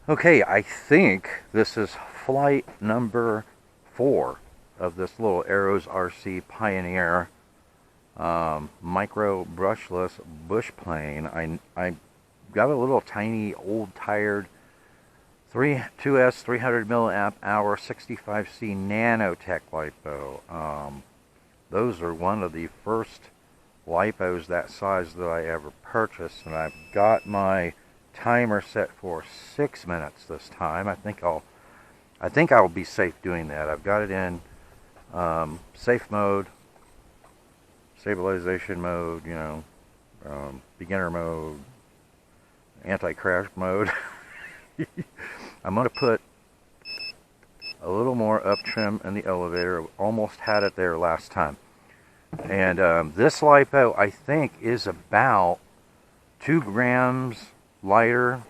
Okay, I think this is flight number 4 of this little Arrows RC Pioneer micro brushless bush plane. I got a little tiny old tired 2S 300 milliamp hour 65C nanotech LiPo. Those are one of the first LiPos that size that I ever purchased, and I've got my timer set for 6 minutes this time. I think I'll be safe doing that. I've got it in safe mode, stabilization mode, beginner mode, anti-crash mode. I'm going to put a little more up trim in the elevator. Almost had it there last time. And this LiPo, I think, is about 2 grams lighter,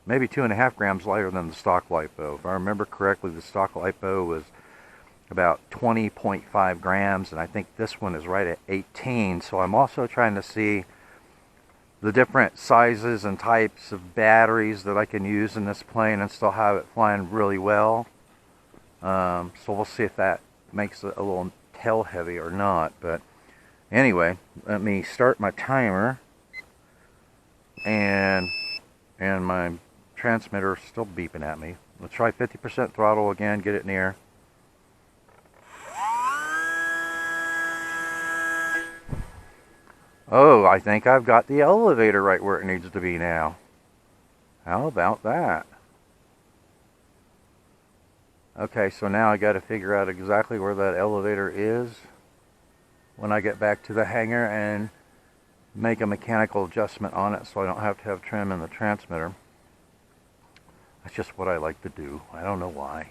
maybe 2.5 grams lighter than the stock LiPo. If I remember correctly, the stock LiPo was about 20.5 grams, and I think this one is right at 18. So I'm also trying to see the different sizes and types of batteries that I can use in this plane and still have it flying really well. So we'll see if that makes it a little tail heavy or not. But anyway, let me start my timer, and my transmitter is still beeping at me. Let's try 50% throttle again, get it near. Oh, I think I've got the elevator right where it needs to be now. How about that? Okay, so now I got to figure out exactly where that elevator is when I get back to the hangar and make a mechanical adjustment on it so I don't have to have trim in the transmitter. That's just what I like to do. I don't know why.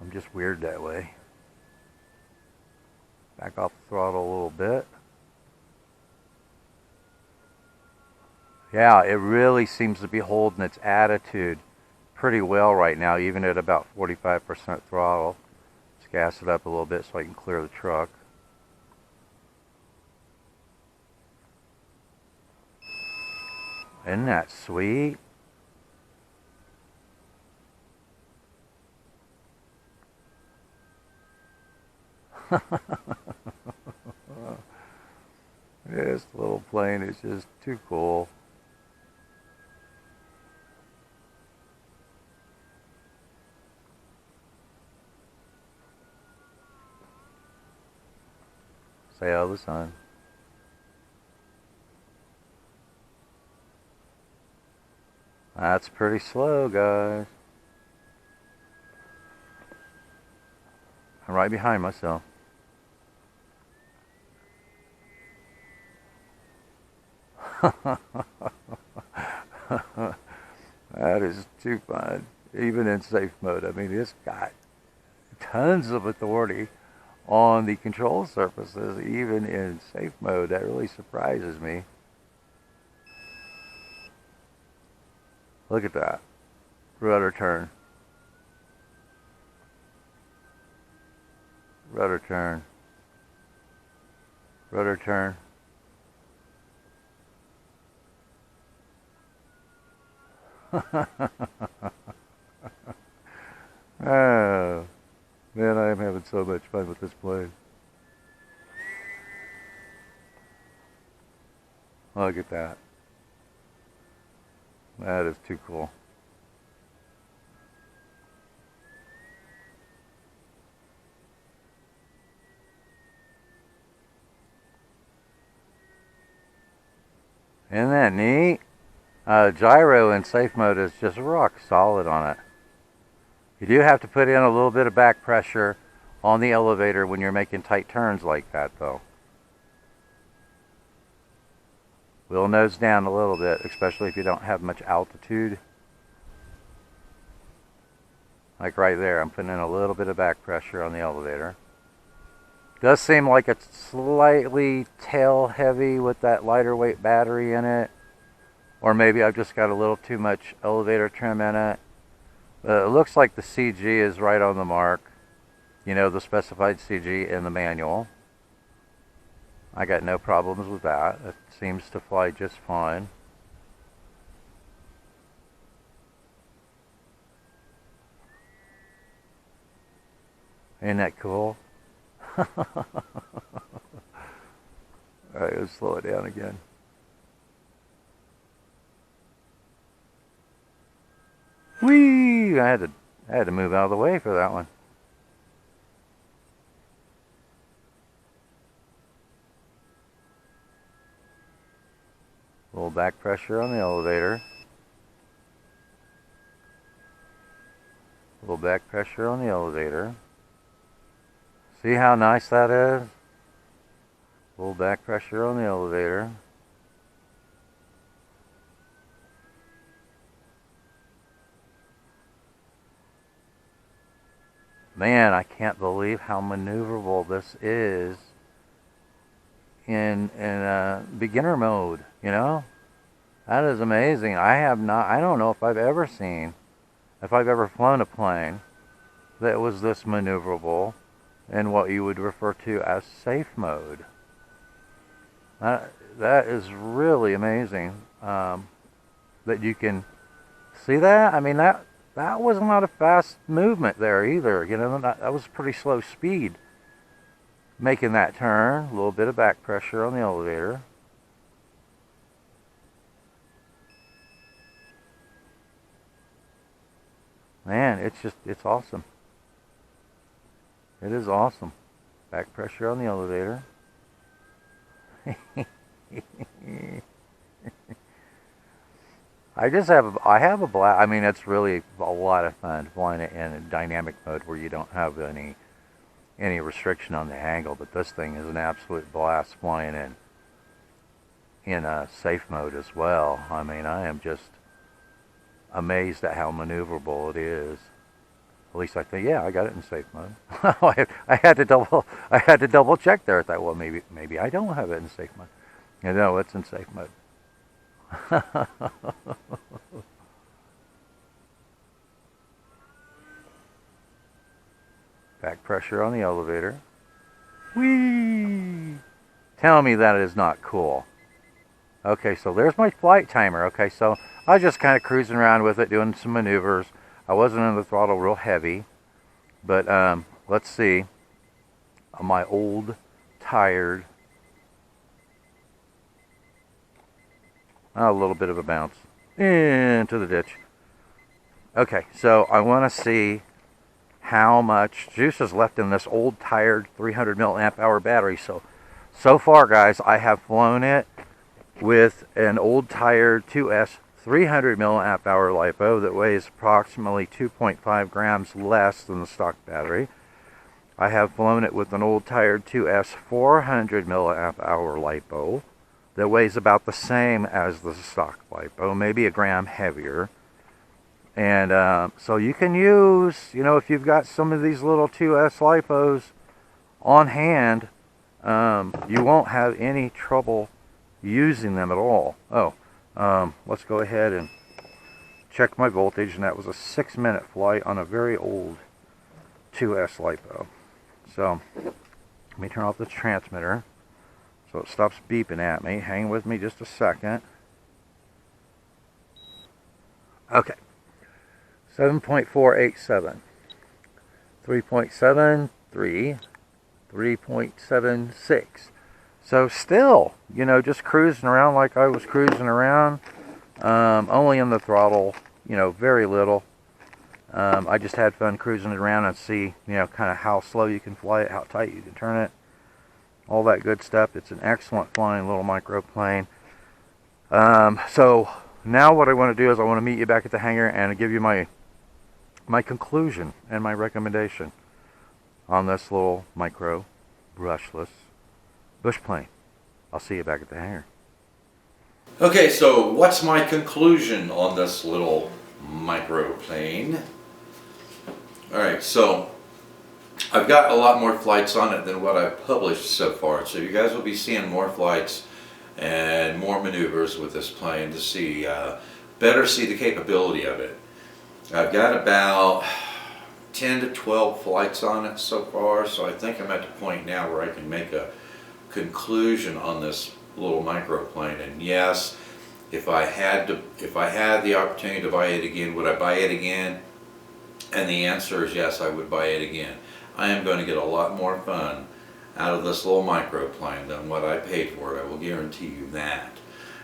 I'm just weird that way. Back off the throttle a little bit. Yeah, it really seems to be holding its attitude pretty well right now, even at about 45% throttle. Let's gas it up a little bit so I can clear the truck. Isn't that sweet? This little plane is just too cool. Stay out of the sun. That's pretty slow, guys. I'm right behind myself. That is too fun. Even in safe mode. I mean, it's got tons of authority on the control surfaces, even in safe mode. That really surprises me. Look at that. Rudder turn. Rudder turn. Rudder turn. Oh, man, I am having so much fun with this plane. Look at that. That is too cool. Isn't that neat? Gyro in safe mode is just rock solid on it. You do have to put in a little bit of back pressure on the elevator when you're making tight turns like that, though. We'll nose down a little bit, especially if you don't have much altitude. Like right there, I'm putting in a little bit of back pressure on the elevator. Does seem like it's slightly tail heavy with that lighter weight battery in it. Or maybe I've just got a little too much elevator trim in it. It looks like the CG is right on the mark. You know, the specified CG in the manual. I got no problems with that. It seems to fly just fine. Ain't that cool? Alright, let's slow it down again. Whee! I had to move out of the way for that one. A little back pressure on the elevator. A little back pressure on the elevator. See how nice that is? A little back pressure on the elevator. Man, I can't believe how maneuverable this is in beginner mode, you know? That is amazing. I don't know if I've ever flown a plane that was this maneuverable in what you would refer to as safe mode. That is really amazing, that you can see that. I mean, that was not a fast movement there either. You know, that was pretty slow speed. Making that turn, a little bit of back pressure on the elevator. Man, it's awesome. It is awesome. Back pressure on the elevator. I have a blast. I mean, it's really a lot of fun flying it in a dynamic mode where you don't have any restriction on the angle. But this thing is an absolute blast flying in a safe mode as well. I mean, I am just amazed at how maneuverable it is. At least I think, yeah, I got it in safe mode. I had to double check there. I thought, well, maybe I don't have it in safe mode. You know, it's in safe mode. Back pressure on the elevator. Whee! Tell me that is not cool. Okay, so there's my flight timer. Okay, so I was just kind of cruising around with it, doing some maneuvers. I wasn't in the throttle real heavy, but let's see. My old, tired, a little bit of a bounce into the ditch. Okay, so I want to see how much juice is left in this old, tired 300 milliamp hour battery. So far, guys, I have flown it with an old, tired 2S 300 milliamp hour LiPo that weighs approximately 2.5 grams less than the stock battery. I have flown it with an old, tired 2S 400 milliamp hour LiPo that weighs about the same as the stock LiPo, maybe a gram heavier. And so you can use, you know, if you've got some of these little 2S LiPos on hand, you won't have any trouble using them at all. Let's go ahead and check my voltage, and that was a 6-minute flight on a very old 2S LiPo. So let me turn off the transmitter so it stops beeping at me. Hang with me just a second. Okay, 7.487, 3.73, 3.76. So still, you know, just cruising around like I was cruising around, only in the throttle, you know, very little. I just had fun cruising around and see, you know, kind of how slow you can fly it, how tight you can turn it, all that good stuff. It's an excellent flying little microplane. So now what I want to do is I want to meet you back at the hangar and give you my conclusion and my recommendation on this little micro brushless bush plane. I'll see you back at the hangar. Okay, so what's my conclusion on this little microplane? Alright, so I've got a lot more flights on it than what I've published so far, so you guys will be seeing more flights and more maneuvers with this plane to see, better see the capability of it. I've got about 10 to 12 flights on it so far, so I think I'm at the point now where I can make a conclusion on this little microplane. And yes, if I had the opportunity to buy it again, would I buy it again? And the answer is yes, I would buy it again. I am going to get a lot more fun out of this little microplane than what I paid for it. I will guarantee you that.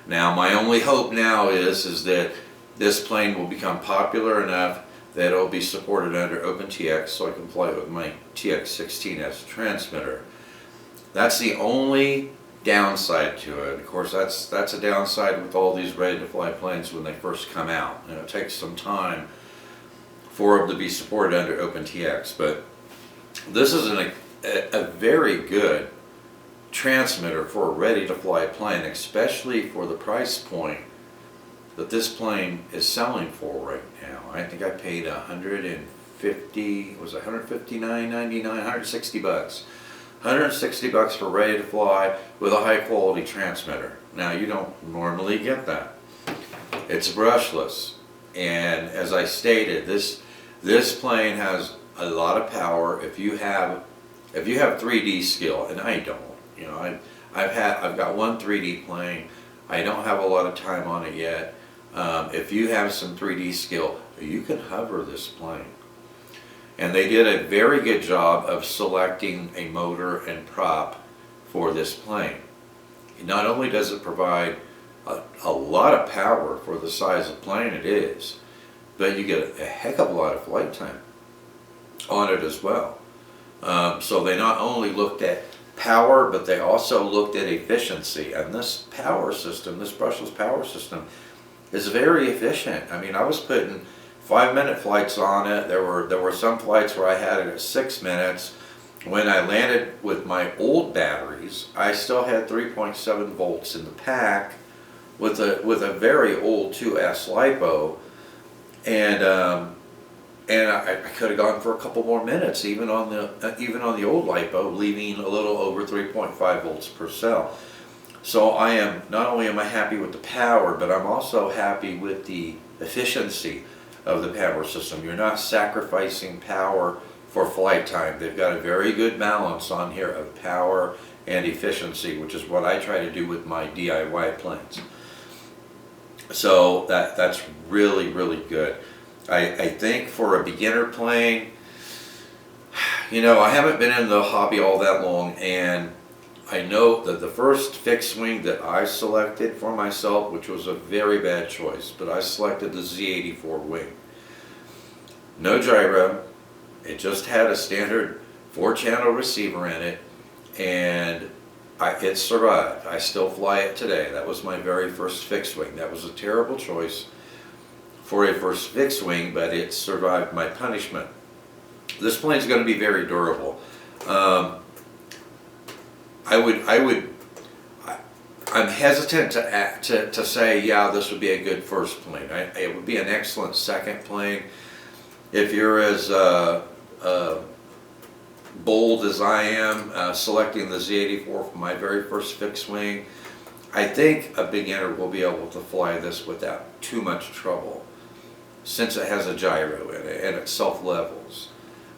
Now, my only hope now is that this plane will become popular enough that it will be supported under OpenTX, so I can fly it with my TX16S transmitter. That's the only downside to it. Of course, that's a downside with all these ready-to-fly planes when they first come out. You know, it takes some time for them to be supported under OpenTX, but this is a very good transmitter for a ready-to-fly plane, especially for the price point that this plane is selling for right now. I think I paid $159.99, $160. $160 for ready to fly with a high quality transmitter. Now, you don't normally get that. It's brushless, and as I stated, this plane has a lot of power. If you have 3D skill, and I don't, you know, I've got one 3D plane. I don't have a lot of time on it yet. If you have some 3D skill, you can hover this plane. And they did a very good job of selecting a motor and prop for this plane. Not only does it provide a lot of power for the size of plane it is, but you get a heck of a lot of flight time on it as well. So they not only looked at power, but they also looked at efficiency. And this power system, this brushless power system, is very efficient. I mean, I was putting 5-minute flights on it. There were some flights where I had it at 6 minutes. When I landed with my old batteries, I still had 3.7 volts in the pack with a very old 2S LiPo, and I could have gone for a couple more minutes even on the old LiPo, leaving a little over 3.5 volts per cell. So not only am I happy with the power, but I'm also happy with the efficiency of the power system. You're not sacrificing power for flight time. They've got a very good balance on here of power and efficiency, which is what I try to do with my DIY planes. So that's really, really good. I think for a beginner plane, you know, I haven't been in the hobby all that long, and I know that the first fixed wing that I selected for myself, which was a very bad choice, but I selected the Z84 wing. No gyro, it just had a standard 4-channel receiver in it, and it survived. I still fly it today. That was my very first fixed wing. That was a terrible choice for a first fixed wing, but it survived my punishment. This plane's going to be very durable. I'm hesitant to say, yeah, this would be a good first plane. It would be an excellent second plane. If you're as bold as I am, selecting the Z84 for my very first fixed wing, I think a beginner will be able to fly this without too much trouble, since it has a gyro in it and it self-levels.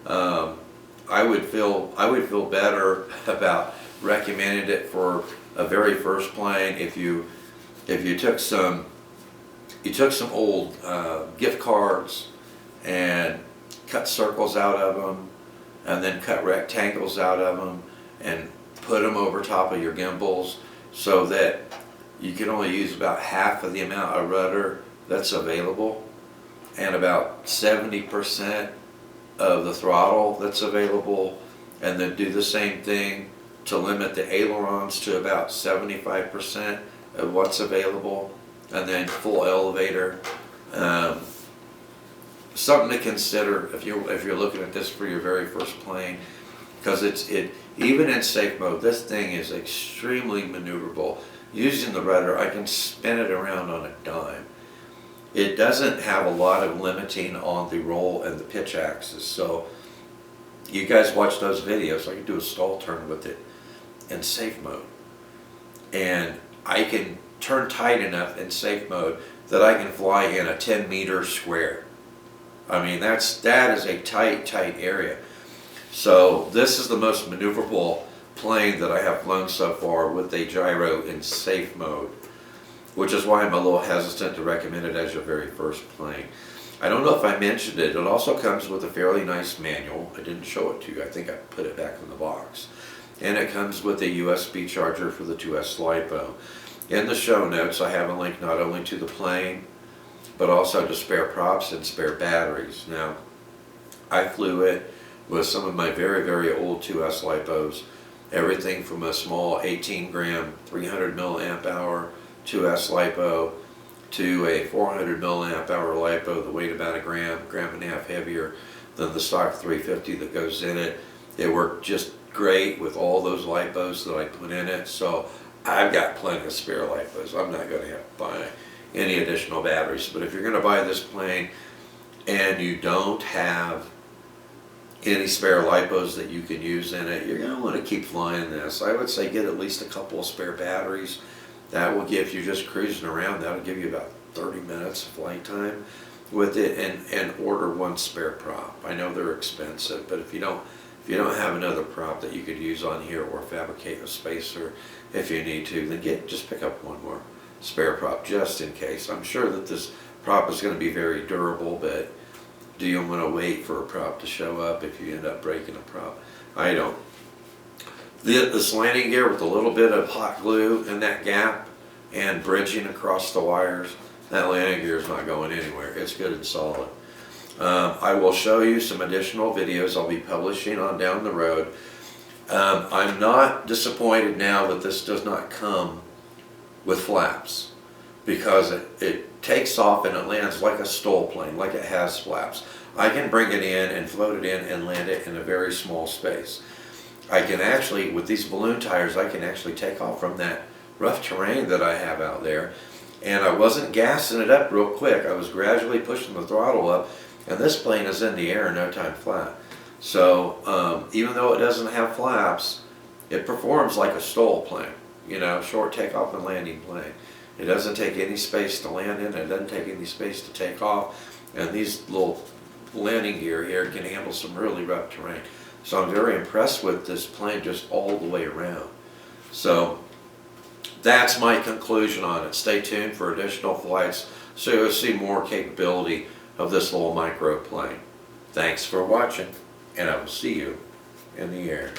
I would feel better about recommending it for a very first plane if you took some old gift cards and cut circles out of them, and then cut rectangles out of them and put them over top of your gimbals, so that you can only use about half of the amount of rudder that's available and about 70% of the throttle that's available, and then do the same thing to limit the ailerons to about 75% of what's available, and then full elevator. Something to consider if you're looking at this for your very first plane, because even in safe mode, this thing is extremely maneuverable. Using the rudder, I can spin it around on a dime. It doesn't have a lot of limiting on the roll and the pitch axis. So you guys watch those videos, I can do a stall turn with it in safe mode. And I can turn tight enough in safe mode that I can fly in a 10-meter square. I mean, that is a tight area. So this is the most maneuverable plane that I have flown so far with a gyro in safe mode, which is why I'm a little hesitant to recommend it as your very first plane. I don't know if I mentioned it. It also comes with a fairly nice manual. I didn't show it to you. I think I put it back in the box. And it comes with a USB charger for the 2S LiPo. In the show notes, I have a link not only to the plane, but also to spare props and spare batteries. Now, I flew it with some of my very, very old 2S LiPos. Everything from a small 18 gram, 300 milliamp hour 2S LiPo to a 400 milliamp hour LiPo that weighed about a gram and a half heavier than the stock 350 that goes in it. It worked just great with all those LiPos that I put in it, so I've got plenty of spare LiPos. I'm not going to have to buy any additional batteries, but if you're going to buy this plane and you don't have any spare LiPos that you can use in it, you're going to want to keep flying this. I would say get at least a couple of spare batteries. That will give you, just cruising around, that'll give you about 30 minutes of flight time with it, and order one spare prop. I know they're expensive, but if you don't have another prop that you could use on here, or fabricate a spacer if you need to, then just pick up one more spare prop just in case. I'm sure that this prop is going to be very durable, but do you want to wait for a prop to show up if you end up breaking a prop? I don't. This landing gear with a little bit of hot glue in that gap and bridging across the wires, that landing gear is not going anywhere. It's good and solid. I will show you some additional videos I'll be publishing on down the road. I'm not disappointed now that this does not come with flaps, because it takes off and it lands like a STOL plane, like it has flaps. I can bring it in and float it in and land it in a very small space. I can actually, with these balloon tires, I can actually take off from that rough terrain that I have out there, and I wasn't gassing it up real quick. I was gradually pushing the throttle up, and this plane is in the air in no time flat. So even though it doesn't have flaps, it performs like a STOL plane, you know, short takeoff and landing plane. It doesn't take any space to land in, it doesn't take any space to take off, and these little landing gear here can handle some really rough terrain. So I'm very impressed with this plane just all the way around. So that's my conclusion on it. Stay tuned for additional flights so you'll see more capability of this little micro plane. Thanks for watching, and I will see you in the air.